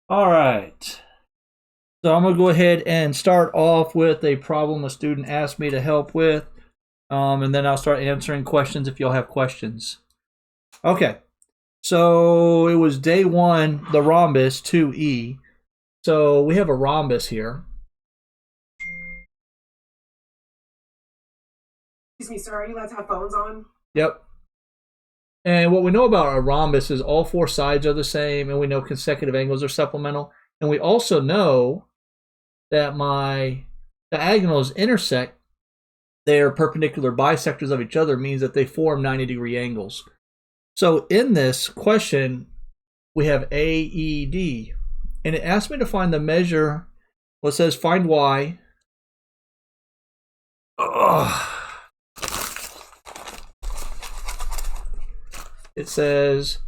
All right. So I'm going to go ahead and start off with a problem a student asked me to help with, and then I'll start answering questions if y'all have questions. Okay. So it was day one, the rhombus, 2e. So we have a rhombus here. Excuse me, sir, are you allowed to have phones on? Yep. And what we know about a rhombus is all four sides are the same, and we know consecutive angles are supplemental. And we also know that my diagonals intersect. They are perpendicular bisectors of each other, means that they form 90-degree angles. So in this question, we have AED, and it asks me to find the measure. Well, it says find y. It says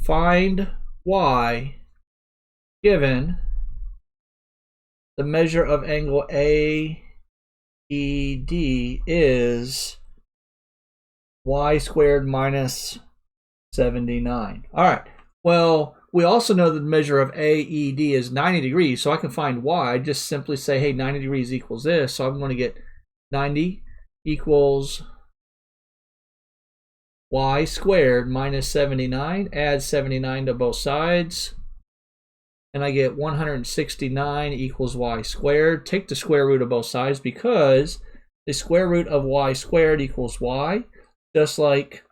find y given the measure of angle AED is y squared minus 79. All right. Well, we also know that the measure of AED is 90 degrees, so I can find y. I just simply say, hey, 90 degrees equals this. So I'm going to get 90 equals y squared minus 79. Add 79 to both sides. And I get 169 equals y squared. Take the square root of both sides because the square root of y squared equals y. Just like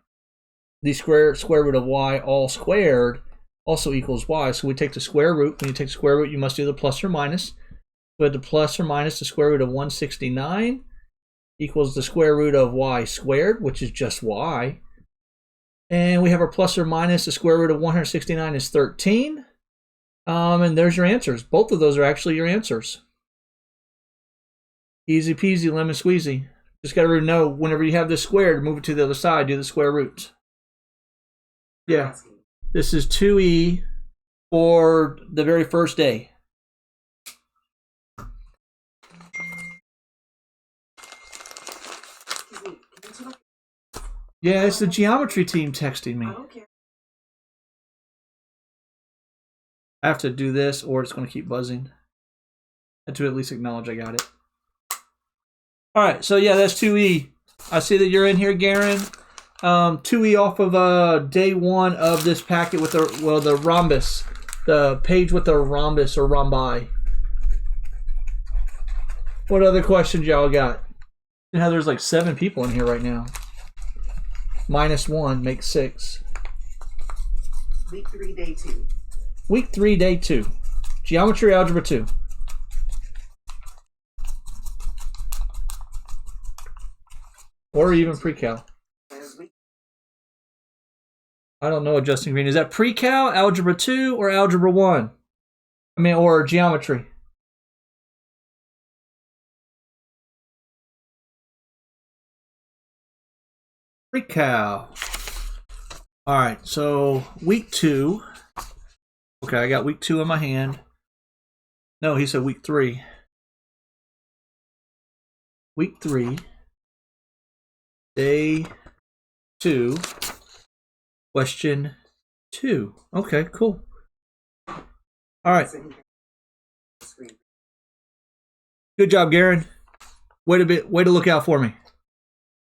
the square root of y all squared also equals y. So we take the square root. When you take the square root, you must do the plus or minus. So the plus or minus the square root of 169 equals the square root of y squared, which is just y. And we have our plus or minus the square root of 169 is 13. And there's your answers. Both of those are actually your answers. Easy peasy, lemon squeezy. Just got to know whenever you have this squared, move it to the other side, do the square root. Yeah. This is 2e for the very first day. Yeah, it's the geometry team texting me. I don't care. I have to do this or it's going to keep buzzing. And to at least acknowledge I got it. All right, so yeah, that's 2e. I see that you're in here, Garen. 2e off of day one of this packet with the rhombus. The page with the rhombus or rhombi. What other questions y'all got? You know, there's like 7 people in here right now. -1 makes 6. Week 3, day 2. Week 3, day 2. Geometry Algebra 2. Or even pre-cal. I don't know what Justin Green is. That pre-cal, Algebra 2, or Algebra 1? I mean, or geometry. Pre-cal. All right, so week 2. Okay, I got week 2 in my hand. No, he said week 3. Week 3. Day 2. Question 2. Okay, cool. All right. Good job, Garen. Way to look out for me.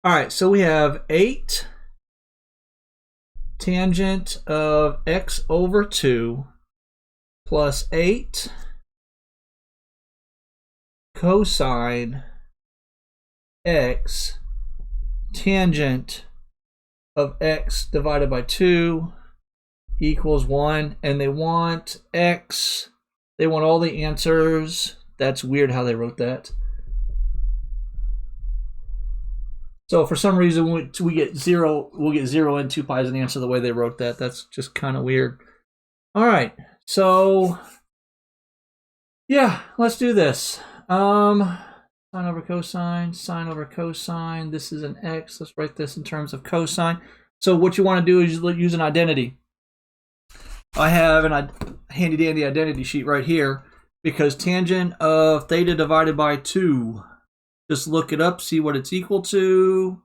All right, so we have 8 tangent of x over 2 plus 8 cosine x tangent of x divided by 2 equals 1. And they want x. They want all the answers. That's weird how they wrote that. So for some reason we get 0. We'll get 0 and 2 pi as an answer the way they wrote that. That's just kind of weird. All right. So yeah, let's do this. Sine over cosine, sine over cosine. This is an x. Let's write this in terms of cosine. So what you want to do is use an identity. I have a handy dandy identity sheet right here because tangent of theta divided by 2. Just look it up, see what it's equal to.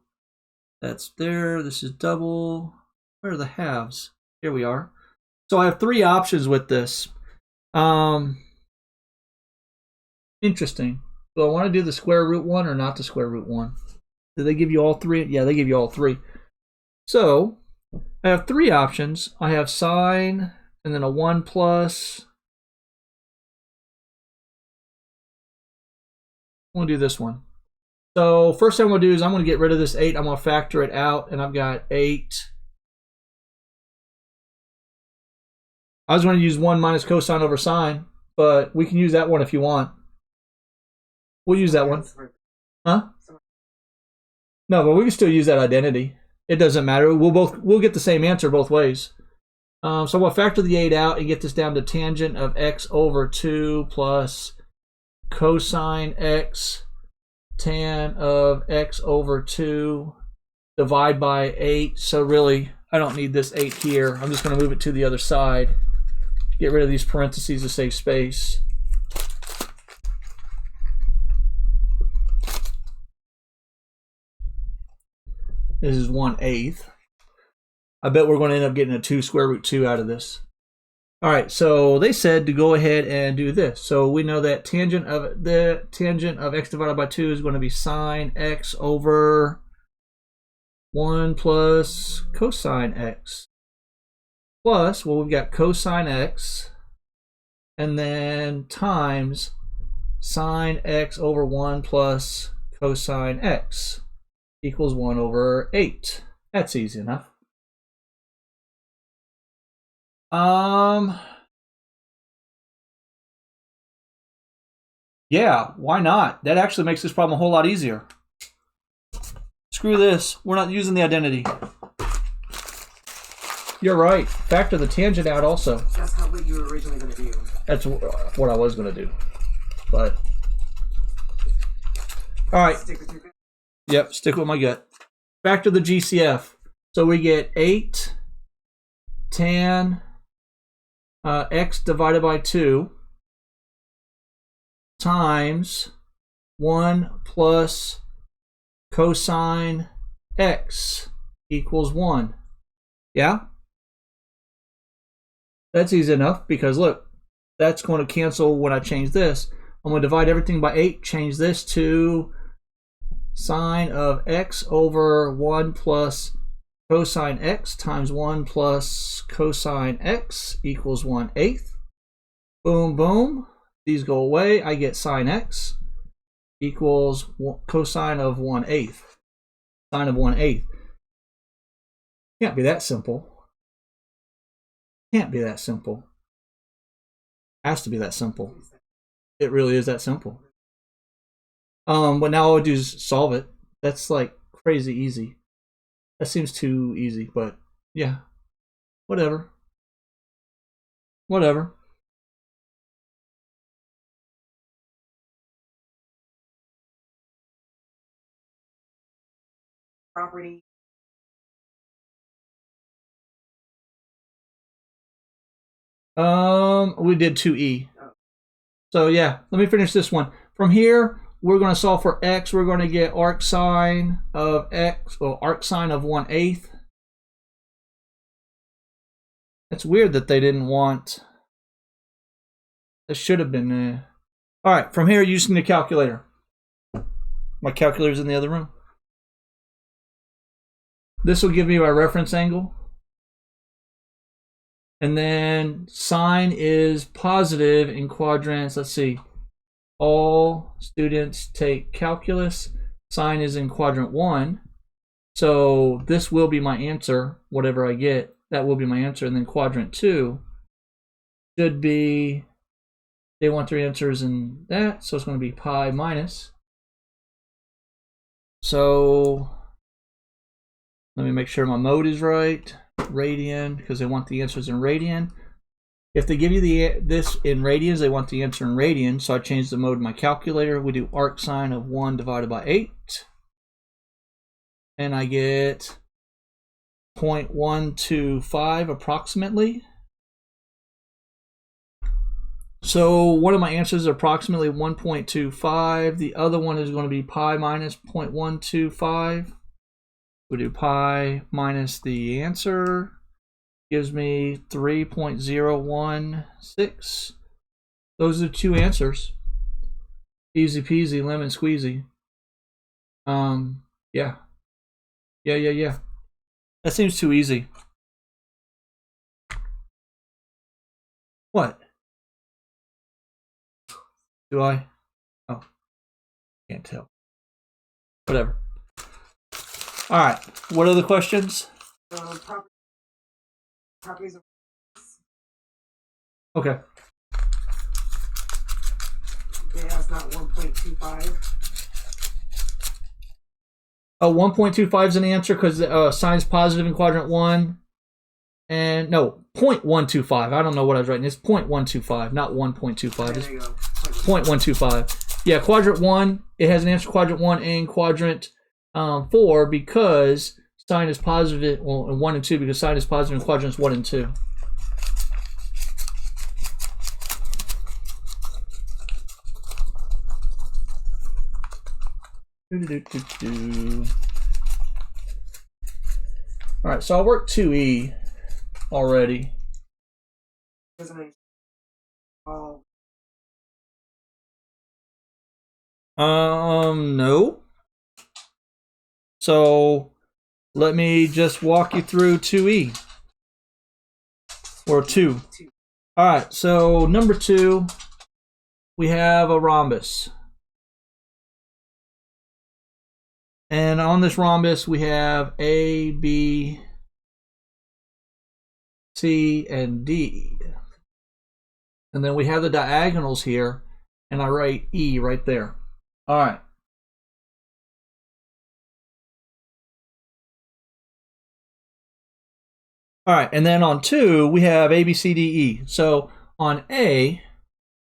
That's there. This is double. Where are the halves? Here we are. So I have 3 options with this. Interesting. So I want to do the square root one or not the square root one? Did they give you all three? Yeah, they give you all three. So I have three options. I have sine and then a 1 plus. I'm going to do this one. So first thing I'm going to do is I'm going to get rid of this 8. I'm going to factor it out, and I've got 8. I was going to use 1 minus cosine over sine, but we can use that one if you want. We'll use that one. Huh? No, but we can still use that identity. It doesn't matter. We'll get the same answer both ways. So we'll factor the 8 out and get this down to tangent of x over 2 plus cosine x tan of x over 2 divide by 8. So really, I don't need this 8 here. I'm just going to move it to the other side. Get rid of these parentheses to save space. This is 1/8. I bet we're going to end up getting a 2 square root 2 out of this. All right, so they said to go ahead and do this. So we know that tangent of x divided by 2 is going to be sine x over 1 plus cosine x. Plus, well, we've got cosine x, and then times sine x over 1 plus cosine x equals 1 over 8. That's easy enough. Yeah, why not? That actually makes this problem a whole lot easier. Screw this. We're not using the identity. You're right. Factor the tangent out also. That's not what you were originally going to do. That's what I was going to do. But all right. Stick with your gut. Yep, stick with my gut. Factor the GCF. So we get 8 tan x divided by 2 times 1 plus cosine x equals 1. Yeah? That's easy enough because look, that's going to cancel when I change this. I'm going to divide everything by 8, change this to sine of x over 1 plus cosine x times 1 plus cosine x equals 1/8. Boom, boom. These go away. I get sine x equals cosine of 1/8. Sine of 1/8. Can't be that simple. Can't be that simple. Has to be that simple. It really is that simple. But now all I do is solve it. That's like crazy easy. That seems too easy, but yeah. Whatever. Whatever. Property. We did 2e. So yeah, let me finish this one. From here, we're going to solve for x. We're going to get arc sine of x, or arc sine of 1/8. It's weird that they didn't want. This should have been. All right, from here, using the calculator. My calculator's in the other room. This will give me my reference angle. And then sine is positive in quadrants. Let's see. All students take calculus. Sine is in quadrant 1. So this will be my answer, whatever I get. That will be my answer. And then quadrant 2 should be, they want their answers in that. So it's going to be pi minus. So let me make sure my mode is right. Radian, because they want the answers in radian. If they give you this in radians, they want the answer in radian. So I changed the mode in my calculator. We do arc sine of 1 divided by 8. And I get 0.125 approximately. So one of my answers is approximately 1.25. The other one is going to be pi minus 0.125. We do pi minus the answer. Gives me 3.016. Those are the two answers. Easy peasy, lemon squeezy. Yeah. Yeah. That seems too easy. What? Do I? Oh, can't tell. Whatever. All right. What are the questions? Properties of Okay. it has not 1.25. 1.25 is an answer because sign's positive in quadrant 1. And no, 0.125. I don't know what I was writing. It's 0.125, not 1.25. There you go. 0.125. Yeah, quadrant 1, it has an answer quadrant 1 and quadrant 4 because sign is positive, well, in 1 and 2 because sign is positive in quadrants 1 and 2. All right, so I worked 2E already. No. So let me just walk you through 2E. Or 2. All right, so number 2, we have a rhombus. And on this rhombus, we have A, B, C, and D. And then we have the diagonals here, and I write E right there. All right. All right, and then on 2, we have A, B, C, D, E. So on A,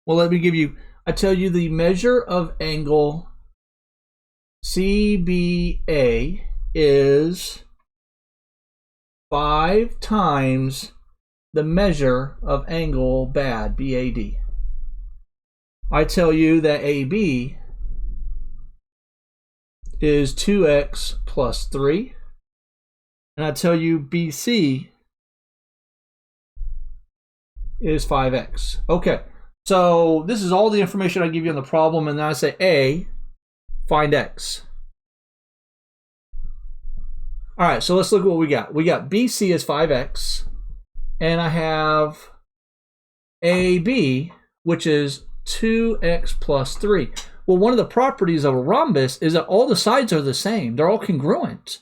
well, let me give you, I tell you the measure of angle CBA is 5 times the measure of angle BAD, BAD. I tell you that AB is 2x plus 3. And I tell you BC is 5x. Okay, so this is all the information I give you on the problem, and then I say A, find x. All right, so let's look at what we got. We got BC is 5x, and I have AB, which is 2x plus 3. Well, one of the properties of a rhombus is that all the sides are the same. They're all congruent.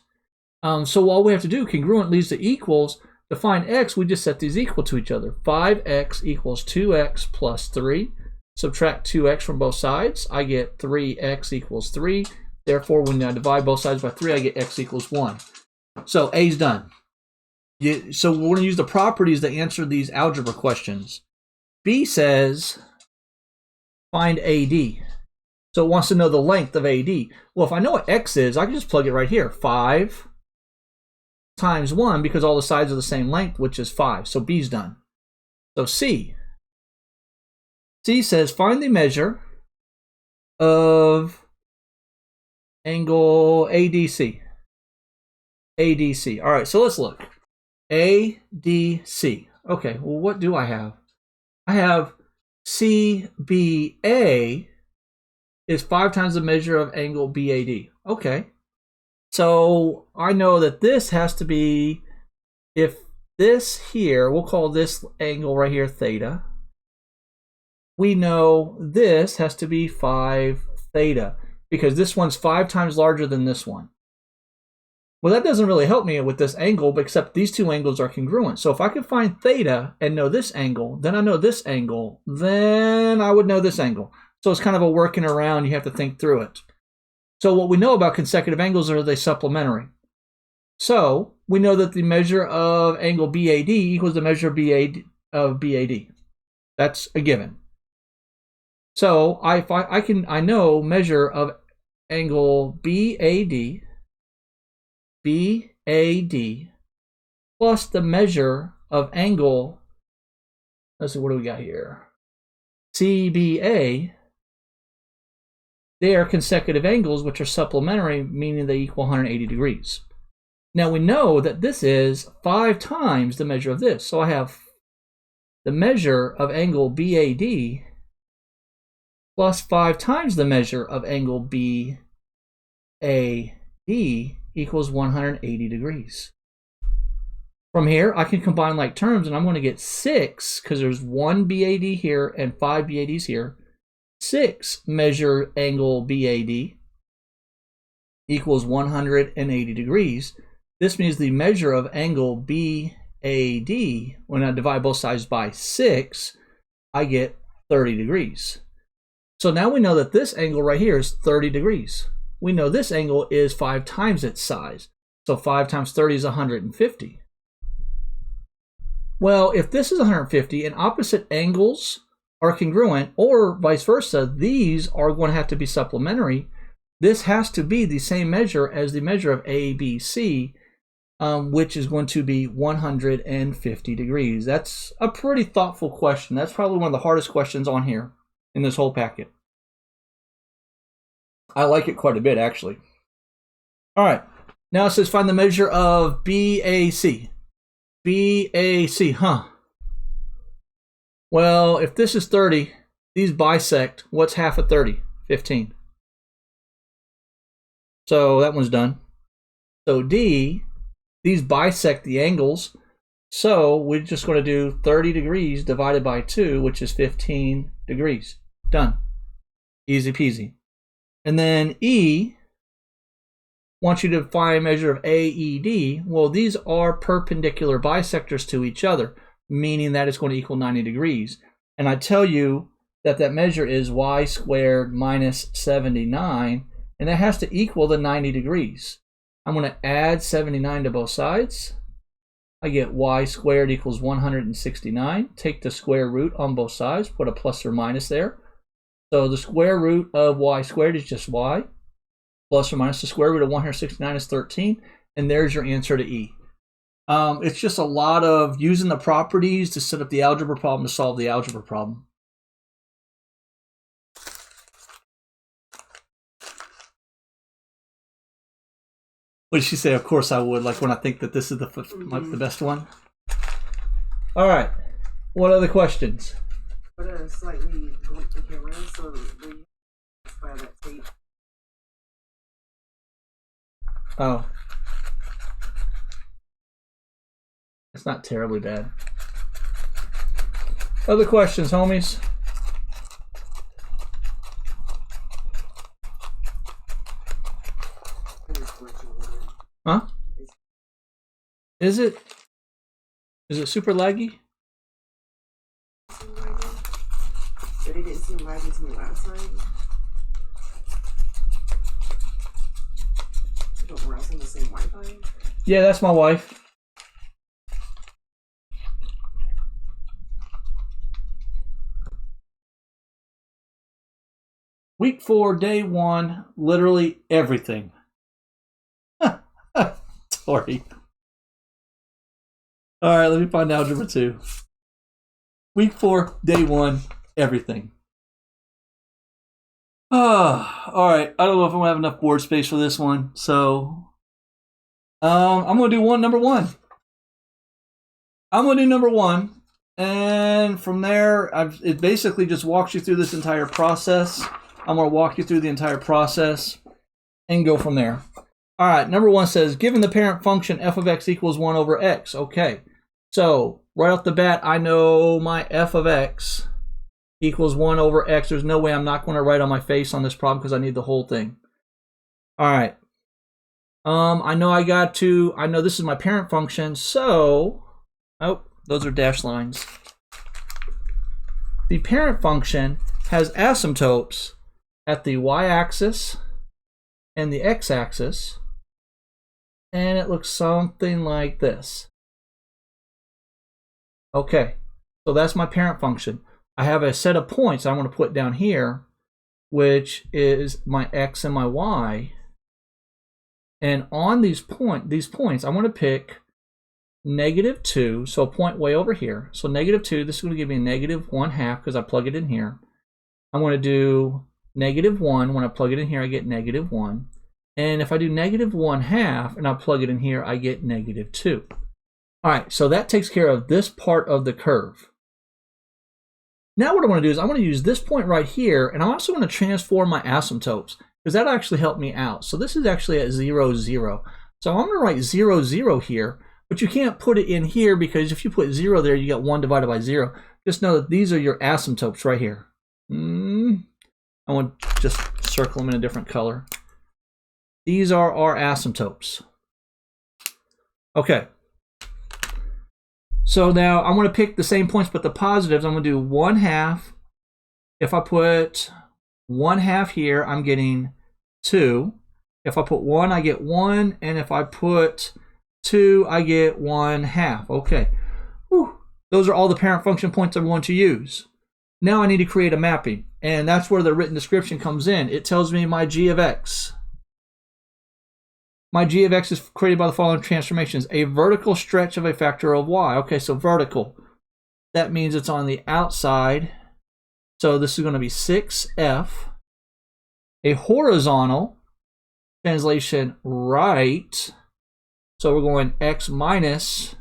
So all we have to do, congruent leads to equals. To find x, we just set these equal to each other. 5x equals 2x plus 3. Subtract 2x from both sides. I get 3x equals 3. Therefore, when I divide both sides by 3, I get x equals 1. So A's done. So we're going to use the properties to answer these algebra questions. B says, find AD. So it wants to know the length of AD. Well, if I know what x is, I can just plug it right here. 5 times 1, because all the sides are the same length, which is 5. So B's done. So C. C says, find the measure of angle ADC. ADC. All right, so let's look. ADC. Okay, well, what do I have? I have CBA is 5 times the measure of angle BAD. Okay. So I know that this has to be, if this here, we'll call this angle right here theta. We know this has to be 5 theta because this one's 5 times larger than this one. Well, that doesn't really help me with this angle, except these two angles are congruent. So if I could find theta and know this angle, then I know this angle, then I would know this angle. So it's kind of a working around, you have to think through it. So what we know about consecutive angles are they supplementary. So we know that the measure of angle BAD equals the measure of BAD. That's a given. So I know measure of angle BAD plus the measure of angle, let's see, what do we got here? CBA. They are consecutive angles, which are supplementary, meaning they equal 180 degrees. Now we know that this is 5 times the measure of this. So I have the measure of angle BAD plus 5 times the measure of angle BAD equals 180 degrees. From here, I can combine like terms, and I'm going to get 6, because there's 1 BAD here and 5 BADs here. 6 measure angle BAD equals 180 degrees. This means the measure of angle BAD, when I divide both sides by 6, I get 30 degrees. So now we know that this angle right here is 30 degrees. We know this angle is 5 times its size. So 5 times 30 is 150. Well, if this is 150 and opposite angles are congruent, or vice versa, these are going to have to be supplementary. This has to be the same measure as the measure of ABC, which is going to be 150 degrees. That's a pretty thoughtful question. That's probably one of the hardest questions on here in this whole packet. I like it quite a bit, actually. All right, now it says find the measure of BAC. BAC, huh? Well, if this is 30, these bisect. What's half of 30? 15. So that one's done. So D, these bisect the angles. So we're just going to do 30 degrees divided by 2, which is 15 degrees. Done. Easy peasy. And then E wants you to find a measure of AED. Well, these are perpendicular bisectors to each other, meaning that it's going to equal 90 degrees. And I tell you that that measure is y squared minus 79, and that has to equal the 90 degrees. I'm going to add 79 to both sides. I get y squared equals 169. Take the square root on both sides, put a plus or minus there. So the square root of y squared is just y. Plus or minus the square root of 169 is 13. And there's your answer to E. It's just a lot of using the properties to set up the algebra problem to solve the algebra problem. What did she say? Of course I would, like when I think that this is the best one. All right. What other questions? Put a slightly blunt the camera so we by that tape. Oh. It's not terribly bad. Other questions, homies? Huh? Is it? Is it super laggy? But it didn't seem laggy to me last time. We're also on the same Wi-Fi. Yeah, that's my wife. Week 4, day 1, literally everything. Sorry. All right, let me find algebra 2. Week 4, day 1, everything. All right, I don't know if I'm going to have enough board space for this one, so I'm going to do number one. I'm going to do number 1, and from there, it basically just walks you through this entire process. I'm going to walk you through the entire process and go from there. All right, number 1 says, given the parent function f of x equals 1 over x. Okay, so right off the bat, I know my f of x equals 1 over x. There's no way I'm not going to write on my face on this problem because I need the whole thing. All right. I know this is my parent function, so, oh, those are dashed lines. The parent function has asymptotes at the y-axis and the x-axis, and it looks something like this. Okay, so that's my parent function. I have a set of points I'm going to put down here, which is my x and my y. And on these points, I'm going to pick -2, so a point way over here. So -2, this is going to give me a -1/2 because I plug it in here. I'm going to do -1. When I plug it in here, I get -1. And if I do -1/2 and I plug it in here, I get -2. All right, so that takes care of this part of the curve. Now what I want to do is I want to use this point right here, and I'm also going to transform my asymptotes, because that'll actually help me out. So this is actually at 0, 0. So I'm going to write 0, 0 here, but you can't put it in here because if you put 0 there, you get 1 divided by 0. Just know that these are your asymptotes right here. I want to just circle them in a different color. These are our asymptotes. Okay. So now I'm going to pick the same points, but the positives, I'm going to do 1/2. If I put 1/2 here, I'm getting 2. If I put 1, I get 1. And if I put 2, I get 1/2. Okay. Whew. Those are all the parent function points I'm going to use. Now I need to create a mapping. And that's where the written description comes in. It tells me my g of x. My g of x is created by the following transformations. A vertical stretch of a factor of y. Okay, so vertical. That means it's on the outside. So this is going to be 6f. A horizontal, translation right. So we're going x minus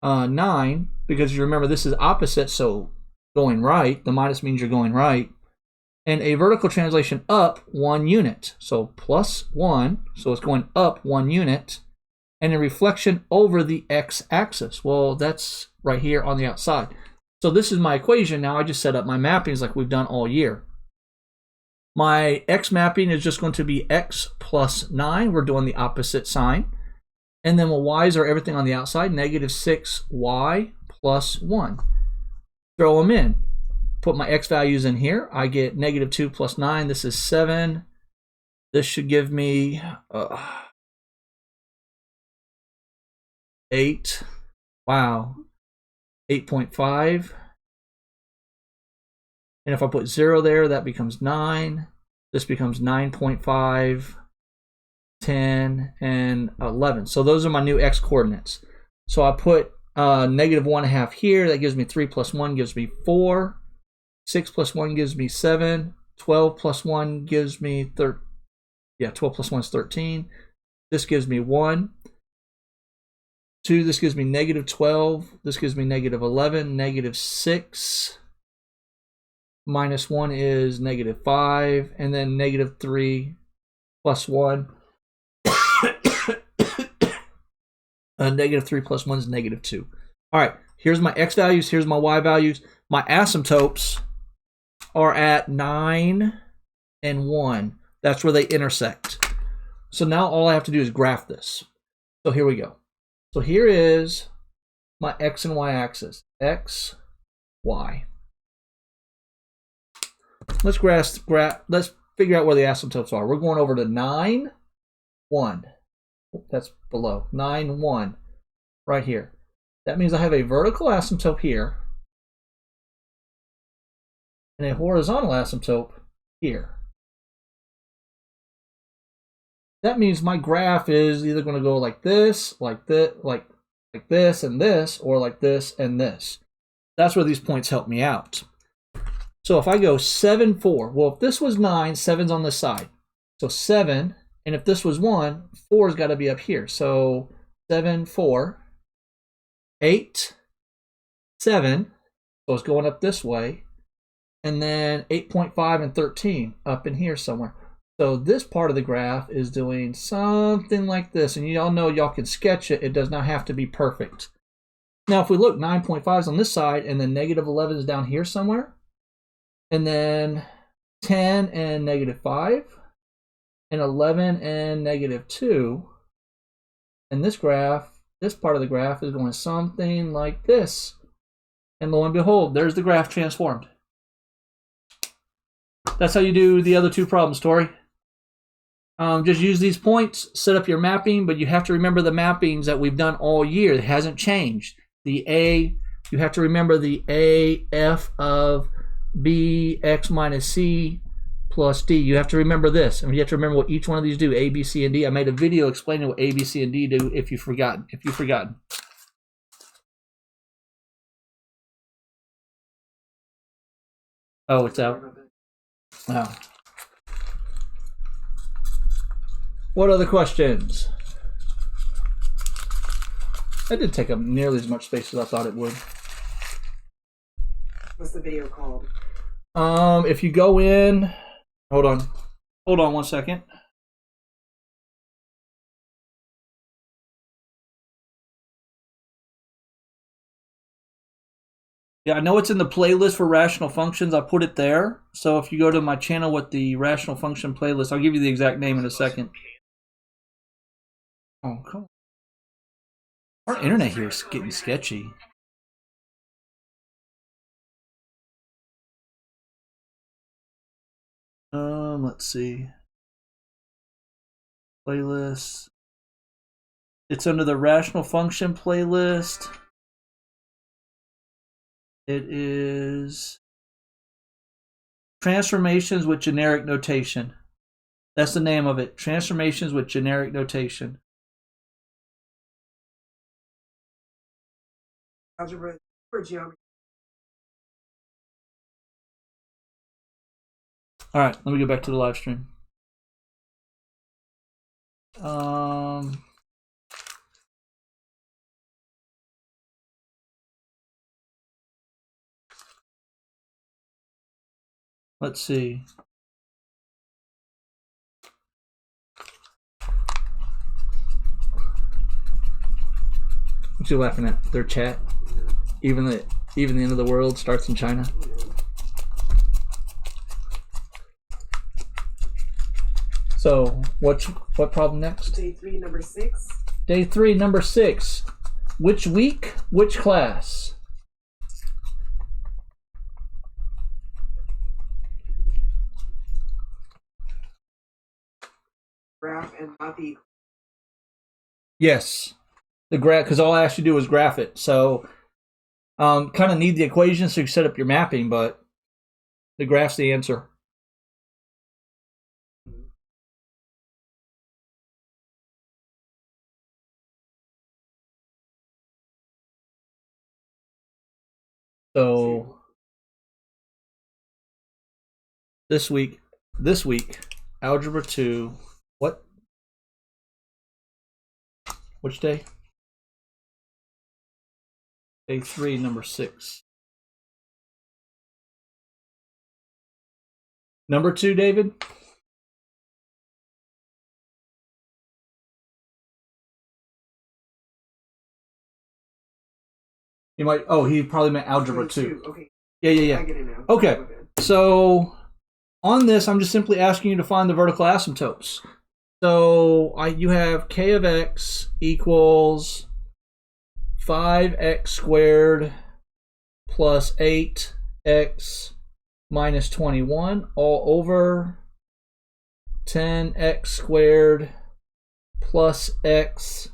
9, because you remember this is opposite, so going right. The minus means you're going right. And a vertical translation up 1 unit. So plus 1, so it's going up 1 unit. And a reflection over the x-axis. Well, that's right here on the outside. So this is my equation. Now I just set up my mappings like we've done all year. My x mapping is just going to be x plus 9. We're doing the opposite sign. And then my y's are everything on the outside. -6y plus 1. Throw them in. Put my x values in here. I get -2 plus 9. This is 7. This should give me 8. Wow. 8.5. And if I put 0 there, that becomes 9. This becomes 9.5, 10, and 11. So those are my new x coordinates. So I put -1/2 here. That gives me 3 plus 1 gives me 4. 6 plus 1 gives me 7. 12 plus 1 gives me 12 plus 1 is 13. This gives me 1. 2, this gives me -12. This gives me -11. -6. Minus 1 is -5. And then -3 plus 1. -3 plus 1 is -2. All right, here's my x values. Here's my y values. My asymptotes are at 9 and 1. That's where they intersect. So now all I have to do is graph this. So here we go. So here is my x and y axis. X, y. Let's figure out where the asymptotes are. We're going over to 9, 1. That's below. 9, 1. Right here. That means I have a vertical asymptote here and a horizontal asymptote here. That means my graph is either going to go like this, like this, like this and this, or like this and this. That's where these points help me out. So if I go 7, 4, well, if this was 9, 7's on this side. So 7, and if this was 1, 4's got to be up here. So 7, 4, 8, 7, so it's going up this way. And then 8.5 and 13 up in here somewhere. So this part of the graph is doing something like this. And y'all know y'all can sketch it. It does not have to be perfect. Now, if we look, 9.5 is on this side, and then -11 is down here somewhere. And then 10 and -5, and 11 and -2. And this graph, this part of the graph is going something like this. And lo and behold, there's the graph transformed. That's how you do the other two problems, Tori. Just use these points, set up your mapping, but you have to remember the mappings that we've done all year. It hasn't changed. The A, you have to remember the A, F of B, X minus C plus D. You have to remember this, and you have to remember what each one of these do, A, B, C, and D. I made a video explaining what A, B, C, and D do if you've forgotten. Oh, it's out. Oh. What other questions? That didn't take up nearly as much space as I thought it would. What's the video called? If you go in, hold on 1 second. Yeah, I know it's in the playlist for rational functions. I put it there. So if you go to my channel with the rational function playlist, I'll give you the exact name in a second. Oh, come on. Our internet here is getting sketchy. Let's see. Playlist. It's under the rational function playlist. It is Transformations with Generic Notation. That's the name of it. Transformations with Generic Notation. Algebra or geometry? All right, let me go back to the live stream. Let's see. What you laughing at? Their chat? Even the end of the world starts in China. So what problem next? Day 3, number 6. Day 3, number 6. Which week? Which class? Graph and not the. Yes, the graph, because all I asked you to do was graph it. So, kind of need the equation so you set up your mapping, but the graph's the answer. So this week, Algebra 2. What? Which day? Day 3, number 6. Number 2, David? You might. Oh, he probably meant Algebra 2. Okay. Yeah. I get it now. Okay. So on this, I'm just simply asking you to find the vertical asymptotes. So you have k of x equals 5x squared plus 8x minus 21 all over 10x squared plus x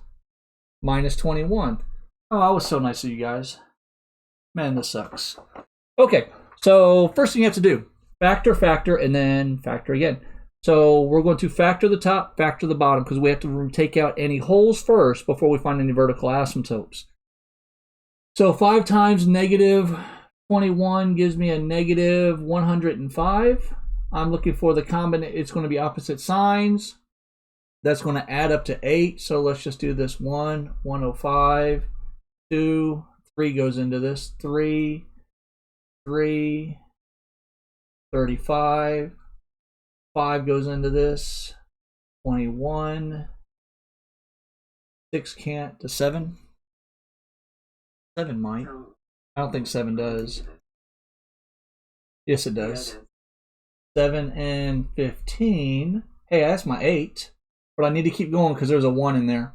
minus 21. Oh, that was so nice of you guys. Man, this sucks. Okay, so first thing you have to do, factor, and then factor again. So we're going to factor the top, factor the bottom, because we have to take out any holes first before we find any vertical asymptotes. So 5 times negative 21 gives me a negative 105. I'm looking for the combination. It's going to be opposite signs. That's going to add up to 8. So let's just do this. 105, 2, 3 goes into this. 3, 35. 5 goes into this. 21. 6 can't. To 7? 7 might. I don't think 7 does. Yes, it does. 7 and 15. Hey, that's my 8. But I need to keep going because there's a 1 in there.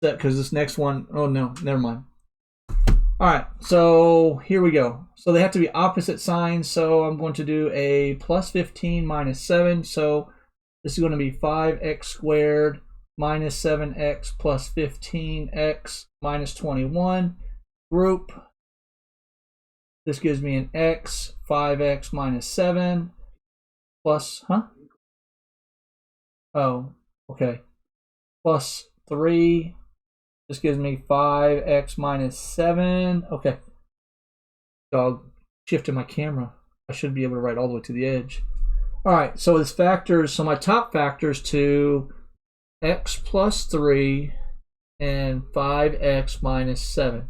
Because this next one, oh no, never mind. Alright, so here we go. So they have to be opposite signs, so I'm going to do a plus 15 minus 7. So this is going to be 5x squared minus 7x plus 15x minus 21. Group. This gives me an x, 5x minus 7 plus, oh, okay. Plus 3. This gives me 5x minus 7. Okay. So I shifted my camera. I should be able to write all the way to the edge. All right, so this factors, so my top factors to x plus 3 and 5x minus 7.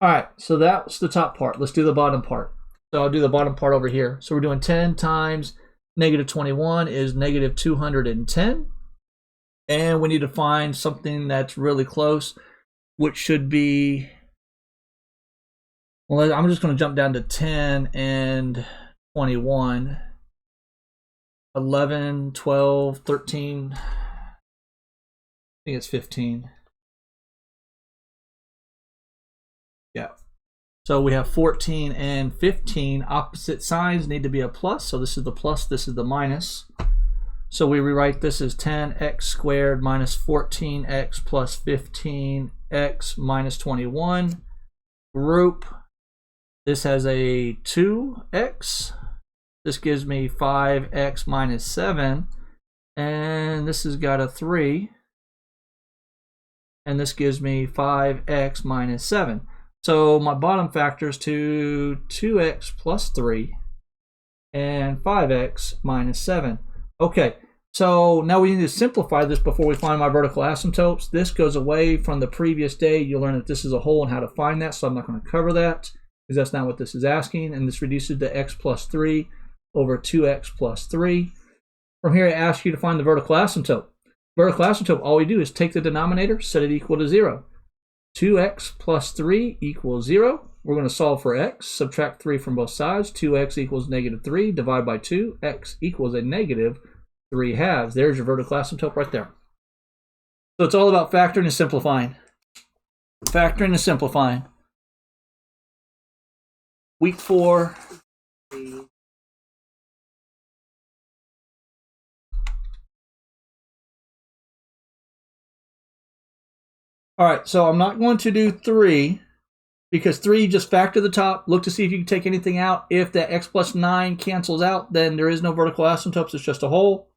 All right, so that's the top part. Let's do the bottom part. So I'll do the bottom part over here. So we're doing 10 times negative 21 is negative 210. And we need to find something that's really close, which should be, well, I'm just going to jump down to 10 and 21. 11, 12, 13. I think it's 15. Yeah. So we have 14 and 15. Opposite signs need to be a plus. So this is the plus, this is the minus. So we rewrite this as 10x squared minus 14x plus 15x minus 21. Group. This has a 2x. This gives me 5x minus 7. And this has got a 3. And this gives me 5x minus 7. So my bottom factors to 2x plus 3 and 5x minus 7. Okay, so now we need to simplify this before we find my vertical asymptotes. This goes away from the previous day. You'll learn that this is a whole and how to find that, so I'm not going to cover that because that's not what this is asking. And this reduces to x plus 3 over 2x plus 3. From here, it asks you to find the vertical asymptote. Vertical asymptote, all we do is take the denominator, set it equal to 0. 2x plus 3 equals 0. We're going to solve for x, subtract 3 from both sides. 2x equals negative 3, divide by 2, x equals a negative 3 halves. There's your vertical asymptote right there. So it's all about factoring and simplifying. Factoring and simplifying. Week 4. All right, so I'm not going to do 3 because 3, just factor the top, look to see if you can take anything out. If that x plus 9 cancels out, then there is no vertical asymptotes, it's just a whole.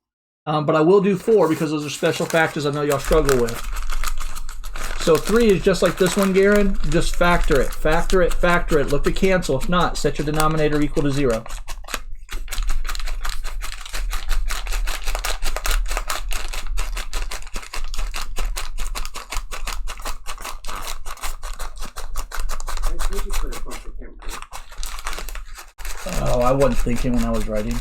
But I will do 4 because those are special factors I know y'all struggle with. So 3 is just like this one, Garen. Just factor it, factor it, factor it. Look to cancel. If not, set your denominator equal to 0. Oh, I wasn't thinking when I was writing.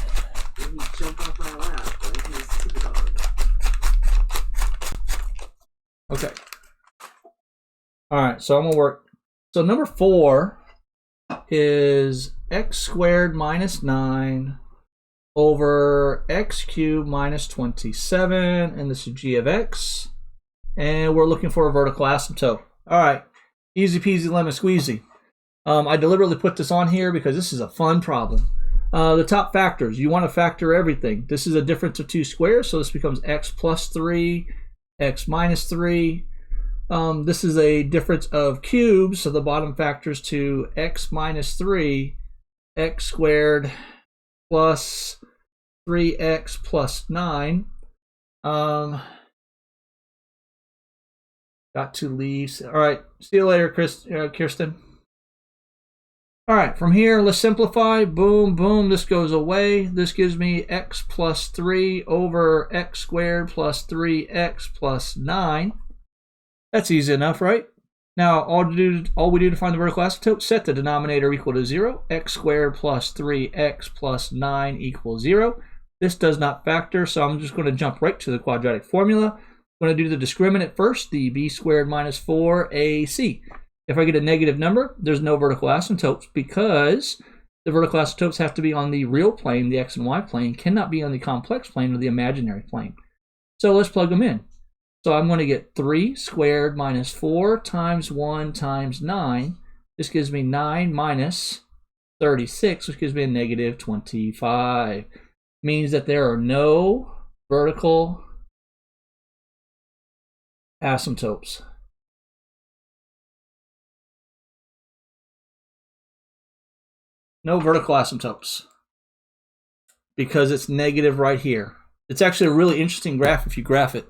Okay. All right, so I'm going to work. So number 4 is x squared minus 9 over x cubed minus 27, and this is g of x. And we're looking for a vertical asymptote. All right, easy peasy lemon squeezy. I deliberately put this on here because this is a fun problem. The top factors, you want to factor everything. This is a difference of 2 squares, so this becomes x plus 3, x minus 3. This is a difference of cubes, so the bottom factors to x minus 3, x squared plus 3x plus 9. Got to leave. All right, see you later, Kirsten. All right, from here, let's simplify. Boom, boom, this goes away. This gives me x plus 3 over x squared plus 3x plus 9. That's easy enough, right? Now, all we do to find the vertical asymptote, set the denominator equal to 0. X squared plus 3x plus 9 equals 0. This does not factor, so I'm just going to jump right to the quadratic formula. I'm going to do the discriminant first, the b squared minus 4ac. If I get a negative number, there's no vertical asymptotes because the vertical asymptotes have to be on the real plane, the x and y plane, cannot be on the complex plane or the imaginary plane. So let's plug them in. So I'm going to get 3 squared minus 4 times 1 times 9. This gives me 9 minus 36, which gives me a negative 25. Means that there are no vertical asymptotes. No vertical asymptotes because it's negative right here. It's actually a really interesting graph if you graph it.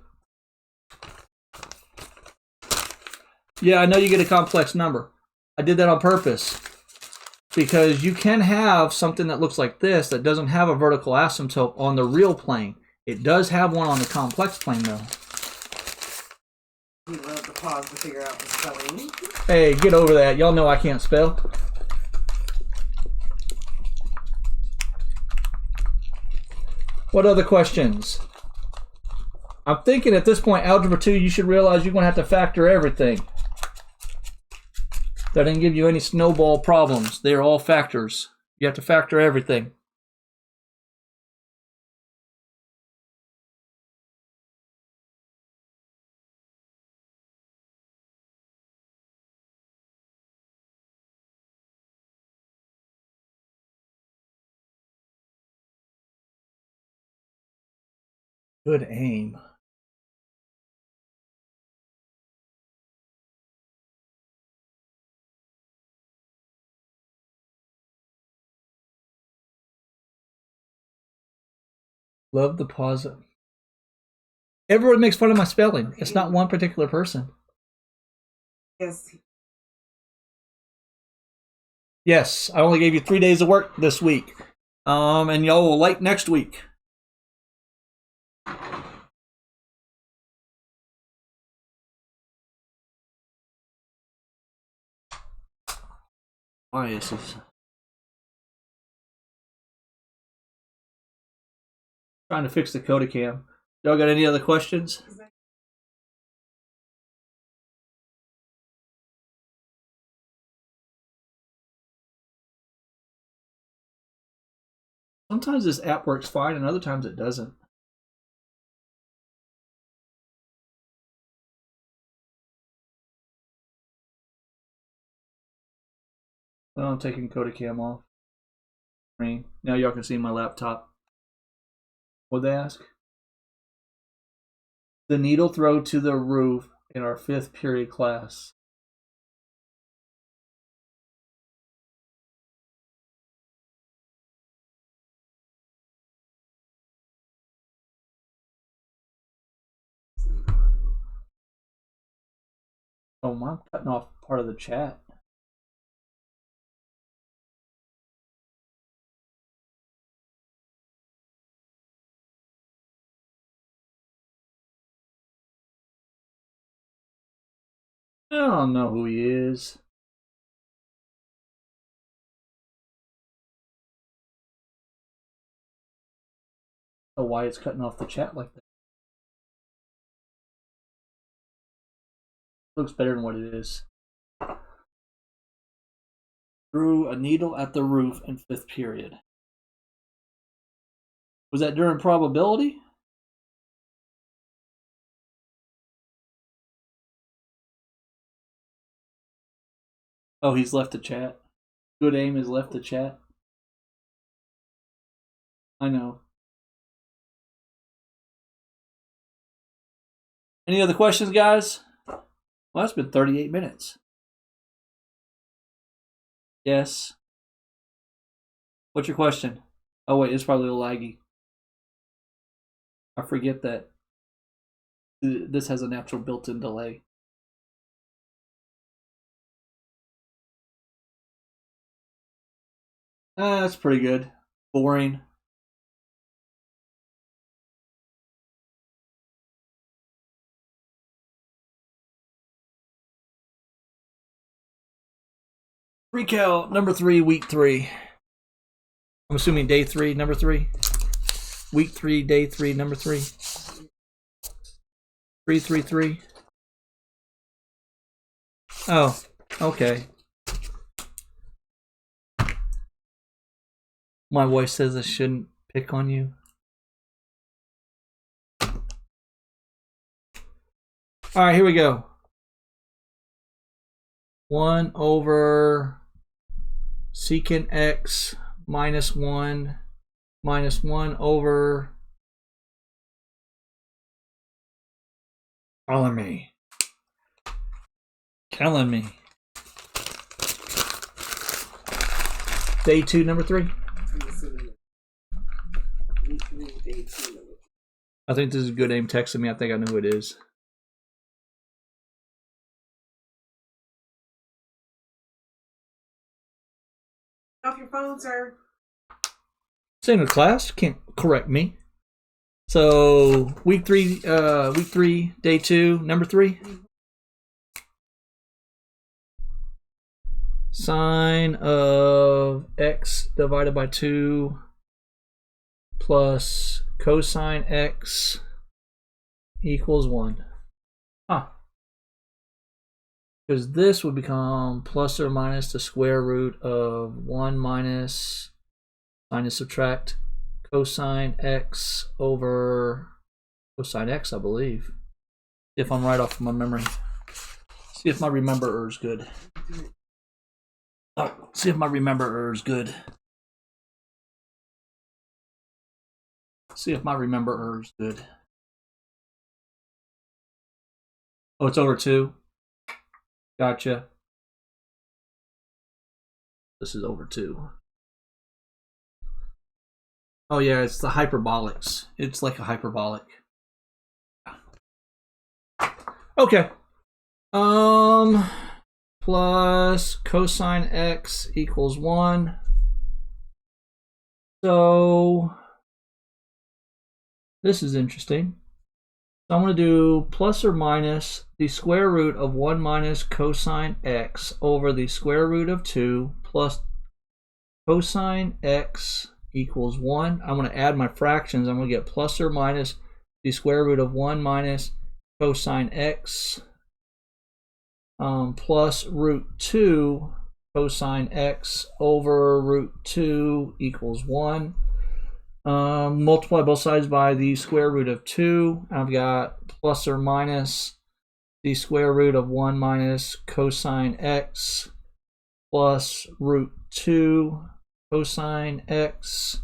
Yeah, I know you get a complex number. I did that on purpose because you can have something that looks like this that doesn't have a vertical asymptote on the real plane. It does have one on the complex plane though. You love to pause to figure out the spelling. Hey, get over that. Y'all know I can't spell. What other questions? I'm thinking at this point, Algebra 2, you should realize you're going to have to factor everything. That didn't give you any snowball problems. They're all factors. You have to factor everything. Good aim. Love the pause. Everyone makes fun of my spelling. It's not one particular person. Yes. Yes, I only gave you 3 days of work this week. And y'all will like next week. Biases. Trying to fix the Kodacam. Y'all got any other questions? Sometimes this app works fine and other times it doesn't. Oh, I'm taking Kodacam off. Now y'all can see my laptop. What'd they ask? The needle throw to the roof in our 5th period class. Oh, I'm cutting off part of the chat. I don't know who he is. Oh, why it's cutting off the chat like that? Looks better than what it is. Threw a needle at the roof in 5th period. Was that during probability? Oh, he's left the chat. Good aim has left the chat. I know. Any other questions, guys? Well, that's been 38 minutes. Yes. What's your question? Oh, wait, it's probably a little laggy. I forget that this has a natural built-in delay. That's pretty good. Boring. Recal number 3, week 3. I'm assuming day 3, number 3. Week 3, day 3, number 3. 333. Oh, okay. My wife says I shouldn't pick on you. All right, here we go. 1 over secant x minus 1 over killing me. Day 2, number 3. I think this is Good Aim texting me. I think I know who it is. Off your phone, sir. Same with class. Can't correct me. So week 3, day 2, number 3. Sine of x divided by 2 plus cosine x equals 1. Huh. Because this would become plus or minus the square root of 1 minus, sign to subtract, cosine x over cosine x, I believe. If I'm right off of my memory. See if my rememberer is good. See if my rememberer is good. See if my rememberer is good. Oh, it's over 2. Gotcha. This is over 2. Oh yeah, it's the hyperbolics. It's like a hyperbolic. Okay. Plus cosine x equals 1. So this is interesting. So I'm going to do plus or minus the square root of 1 minus cosine x over the square root of 2 plus cosine x equals 1. I'm going to add my fractions. I'm going to get plus or minus the square root of 1 minus cosine x plus root 2 cosine x over root 2 equals 1. Multiply both sides by the square root of 2. I've got plus or minus the square root of 1 minus cosine x plus root 2 cosine x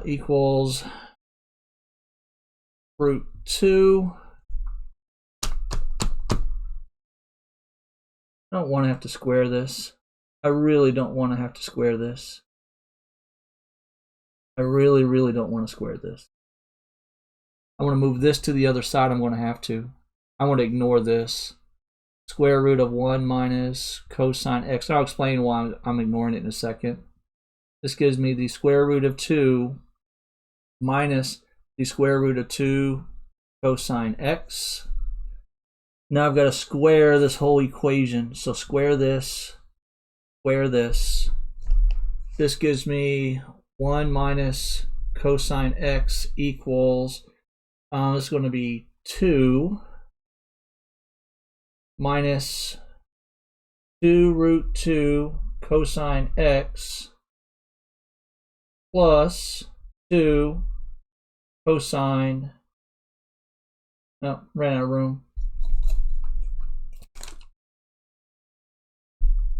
equals root 2. I don't want to have to square this. I really don't want to have to square this. I really, really don't want to square this. I want to move this to the other side. I'm going to have to. I want to ignore this. Square root of 1 minus cosine x. I'll explain why I'm ignoring it in a second. This gives me the square root of 2 minus the square root of 2 cosine x. Now I've got to square this whole equation. So square this, square this. This gives me 1 minus cosine x equals, this is going to be 2 minus 2 root 2 cosine x plus 2 cosine, no, ran out of room.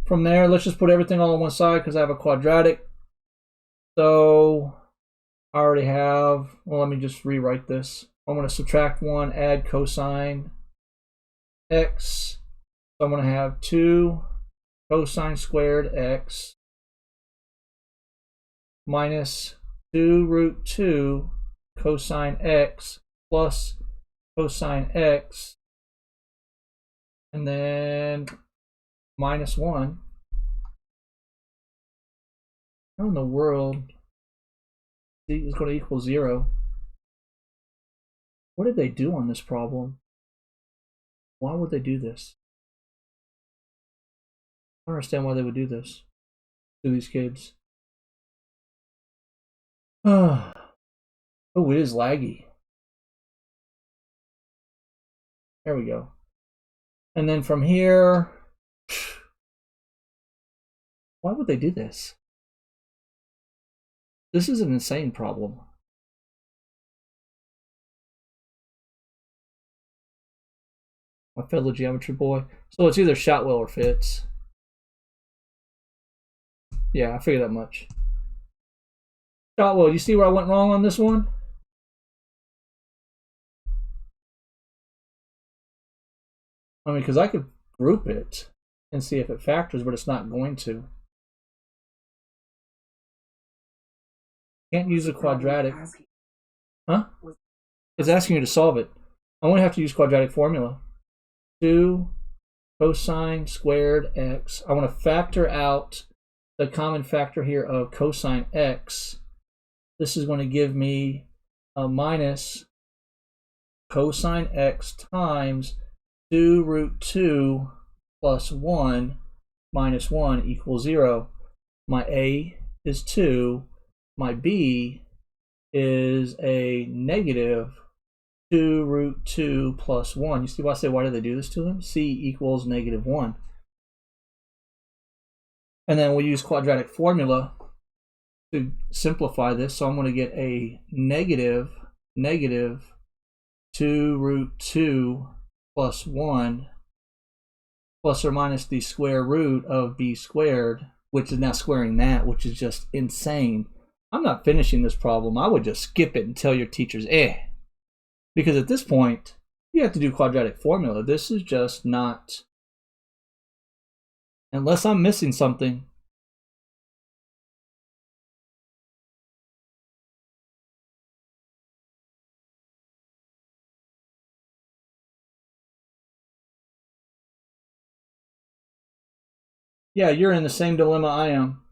From there, let's just put everything all on one side because I have a quadratic. So I already have, well, let me just rewrite this. I'm going to subtract 1, add cosine x. So I'm going to have 2 cosine squared x minus 2 root 2 cosine x plus cosine x, and then minus 1. How in the world is going to equal 0? What did they do on this problem? Why would they do this? I don't understand why they would do this to these kids. Oh, it is laggy. There we go. And then from here, why would they do this? This is an insane problem. My fellow geometry boy. So it's either Shotwell or Fitz. Yeah, I figured that much. Shotwell, you see where I went wrong on this one? I mean, because I could group it and see if it factors, but it's not going to. Can't use a quadratic. Huh? It's asking you to solve it. I only have to use quadratic formula. 2 cosine squared x. I want to factor out the common factor here of cosine x. This is going to give me a minus cosine x times 2 root 2 plus 1 minus 1 equals 0. My a is 2. my b is a negative 2 root 2 plus 1. You see why I say, why do they do this to them? C equals negative 1. And then we use quadratic formula to simplify this. So I'm going to get a negative 2 root 2 plus 1 plus or minus the square root of b squared, which is now squaring that, which is just insane. I'm not finishing this problem. I would just skip it and tell your teachers, because at this point, you have to do quadratic formula. This is just not, unless I'm missing something. Yeah, you're in the same dilemma I am.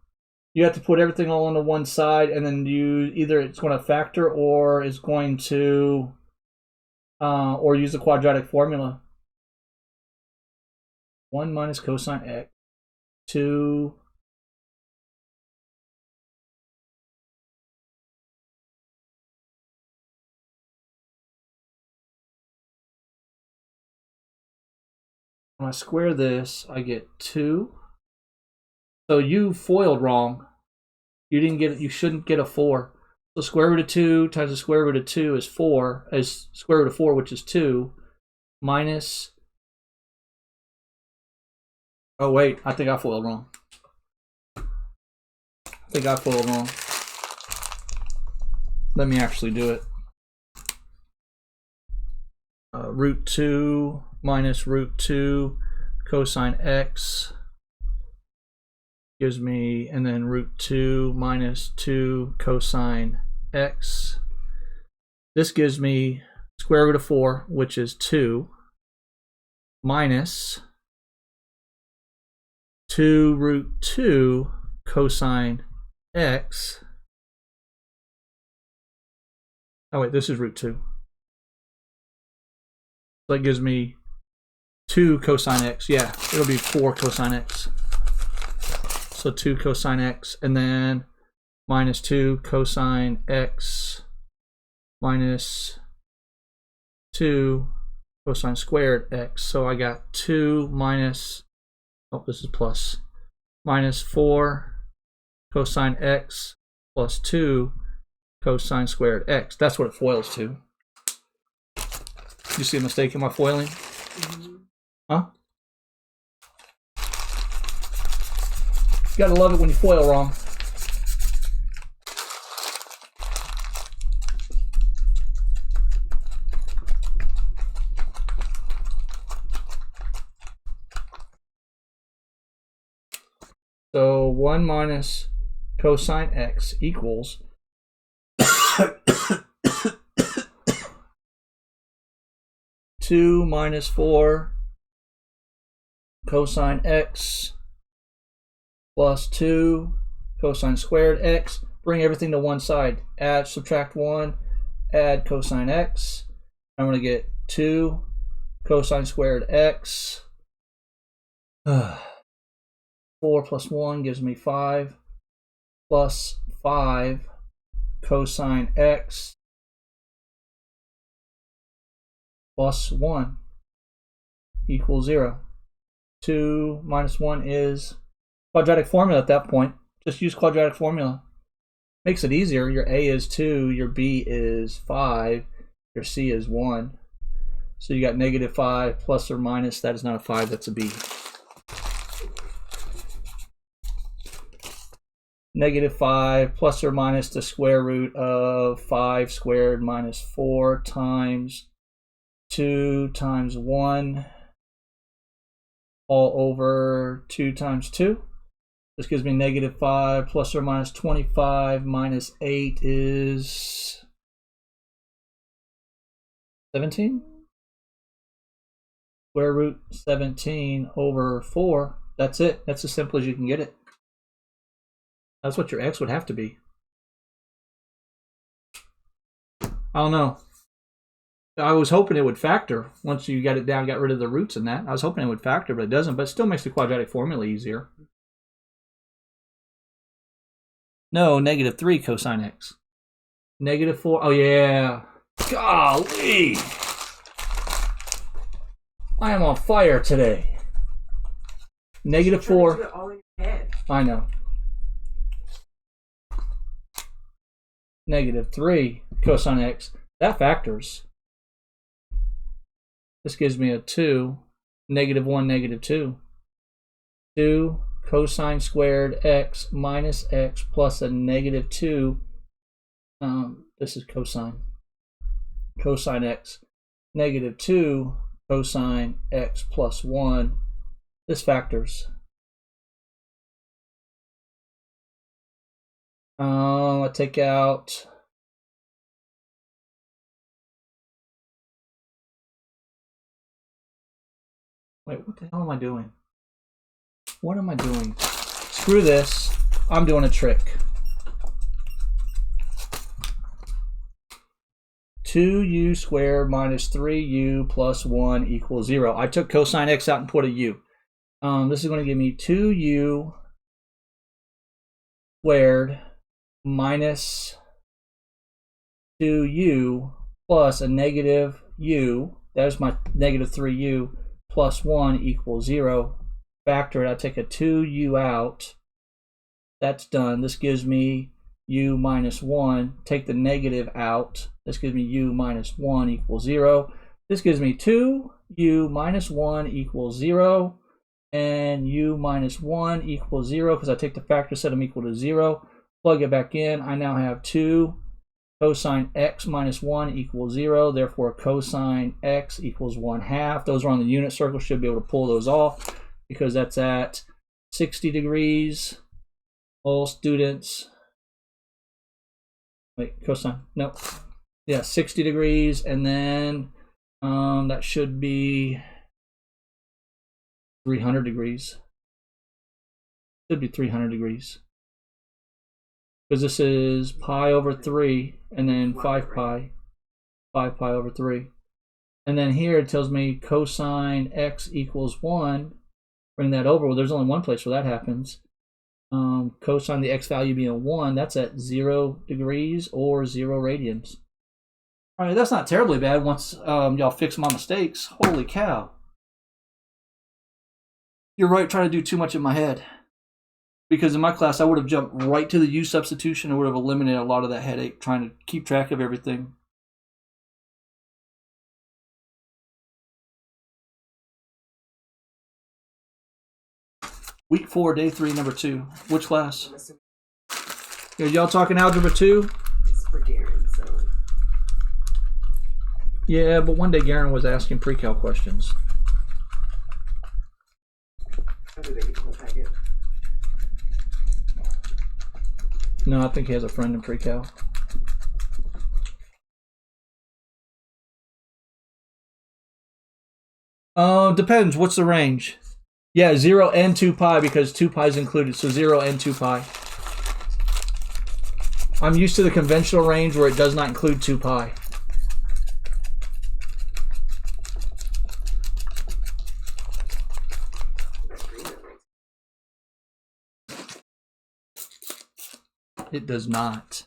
You have to put everything all on the one side, and then you either it's going to factor or it's going to or use the quadratic formula. 1 minus cosine x, 2 when I square this, I get 2. So you foiled wrong. You didn't get it. You shouldn't get a 4. So square root of 2 times the square root of 2 is 4, is square root of 4, which is 2, minus. Oh wait, I think I foiled wrong. Let me actually do it. Root 2 minus root 2 cosine x gives me, and then root 2 minus 2 cosine x. This gives me square root of 4, which is 2, minus 2 root 2 cosine x. Oh wait, this is root 2. So that gives me 2 cosine x. Yeah, it'll be 4 cosine x. So 2 cosine x, and then minus 2 cosine x minus 2 cosine squared x. So I got 2 minus, oh, this is plus, minus 4 cosine x plus 2 cosine squared x. That's what it foils to. You see a mistake in my foiling? Huh? You gotta love it when you foil wrong. So 1 minus cosine x equals 2 minus 4 cosine x plus 2 cosine squared x. Bring everything to one side. Add, subtract 1, add cosine x. I'm going to get 2 cosine squared x. 4 plus 1 gives me 5, plus 5 cosine x plus 1 equals 0. 2 minus 1 is quadratic formula at that point. Just use quadratic formula. Makes it easier. Your A is 2, your B is 5, your C is 1. So you got negative 5 plus or minus. That is not a 5, that's a B. Negative 5 plus or minus the square root of 5 squared minus 4 times 2 times 1 all over 2 times 2. This gives me negative 5 plus or minus 25 minus 8 is 17. Square root 17 over 4. That's it. That's as simple as you can get it. That's what your x would have to be. I don't know. I was hoping it would factor once you got it down, got rid of the roots and that. I was hoping it would factor, but it doesn't. But it still makes the quadratic formula easier. No, negative 3 cosine x. Negative 4. Oh, yeah. Golly. I am on fire today. Negative 4. Do it all in your head. I know. Negative 3 cosine x. That factors. This gives me a 2. Negative 1, negative 2. 2 cosine squared x minus x plus a negative 2. This is cosine. Cosine x. Negative 2 cosine x plus 1. This factors. I take out. Wait, what the hell am I doing? What am I doing? Screw this. I'm doing a trick. 2u squared minus 3u plus 1 equals 0. I took cosine x out and put a u. This is going to give me 2u squared minus 2u plus a negative u. There's my negative 3u plus 1 equals 0. Factor it. I take a 2u out. That's done. This gives me u minus 1. Take the negative out. This gives me u minus 1 equals 0. This gives me 2u minus 1 equals 0. And u minus 1 equals 0 because I take the factor, set them equal to 0. Plug it back in. I now have 2 cosine x minus 1 equals 0. Therefore, cosine x equals 1/2. Those are on the unit circle. Should be able to pull those off because that's at 60 degrees. All students. Wait, cosine. Nope. Yeah, 60 degrees. And then that should be 300 degrees. Should be 300 degrees. Because this is pi over 3 and then 5 pi. 5 pi over 3. And then here it tells me cosine x equals 1. Bring that over. Well, there's only one place where that happens. Cosine the x value being 1, that's at 0 degrees or 0 radians. All right, that's not terribly bad once y'all fix my mistakes. Holy cow. You're right, trying to do too much in my head. Because in my class, I would have jumped right to the U substitution and would have eliminated a lot of that headache trying to keep track of everything. Week 4, day 3, number 2. Which class? Are y'all talking algebra 2? It's for Garen, so. Yeah, but one day Garen was asking pre-cal questions. I do they get the whole packet. No, I think he has a friend in pre-cal. Depends. What's the range? Yeah, 0 and 2 pi because 2 pi is included, so 0 and 2 pi. I'm used to the conventional range where it does not include 2 pi. It does not.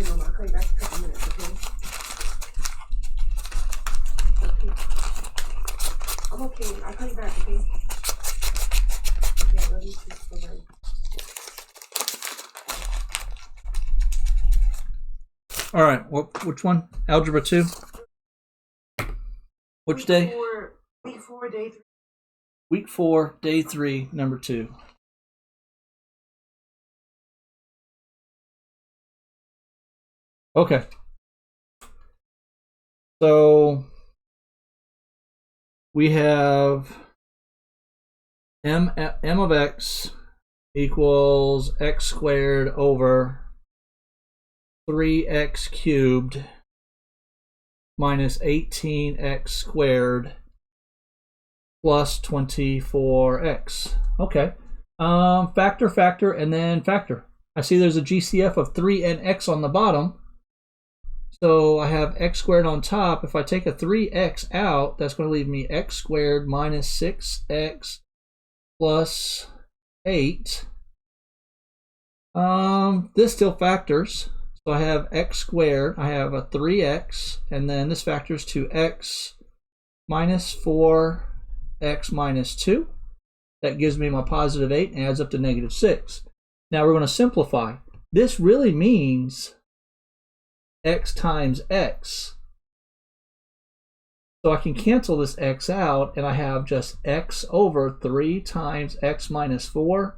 I'll call you back in a couple minutes, okay? Okay. I'm okay. I'll call you back, okay? Okay, I love you too. Bye-bye. All right, which one? Algebra 2? Which day? Week 4, day 3. Week 4, day 3, number 2. Okay. So we have m of x equals x squared over 3x cubed minus 18x squared plus 24x. Okay. Factor, and then factor. I see there's a GCF of 3 and x on the bottom. So I have x squared on top. If I take a 3x out, that's going to leave me x squared minus 6x plus 8. This still factors. So I have x squared. I have a 3x, and then this factors to x minus 4, x minus 2. That gives me my positive 8 and adds up to negative 6. Now we're going to simplify. This really means x times x. So I can cancel this x out, and I have just x over 3 times x minus 4,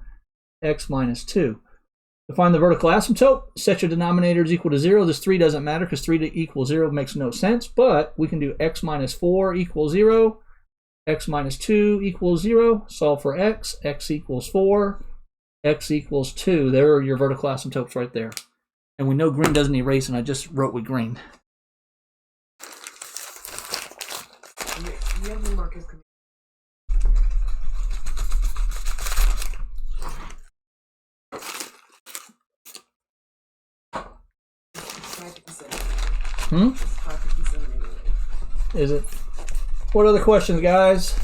x minus 2. To find the vertical asymptote, set your denominators equal to 0. This 3 doesn't matter because 3 to equal 0 makes no sense, but we can do x minus 4 equals 0, x minus 2 equals 0, solve for x equals 4, x equals 2. There are your vertical asymptotes right there. And we know green doesn't erase, and I just wrote with green. You have the markers coming. Is it? What other questions, guys?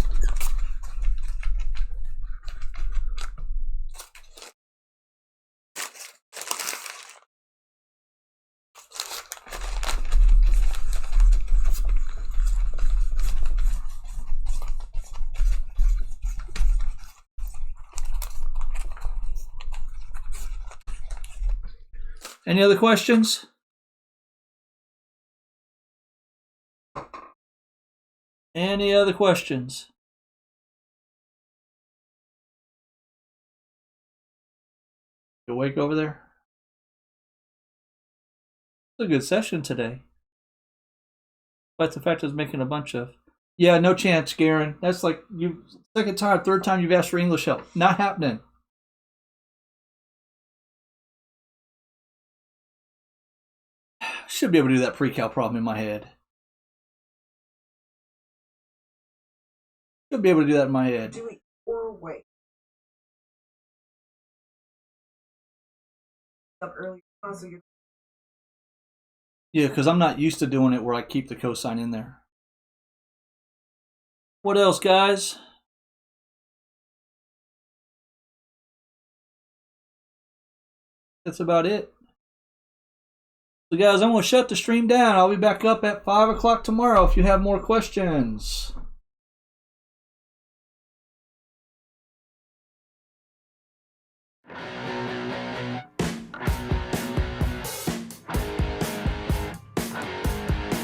Any other questions? Any other questions? You awake over there? It's a good session today. Despite the fact I was making a bunch of... Yeah, no chance, Garen. That's like you second time, third time you've asked for English help. Not happening. Should be able to do that pre-cal problem in my head. Should be able to do that in my head. Do it your way. Up early, so you're... Yeah, because I'm not used to doing it where I keep the cosine in there. What else, guys? That's about it. So, guys, I'm going to shut the stream down. I'll be back up at 5 o'clock tomorrow if you have more questions.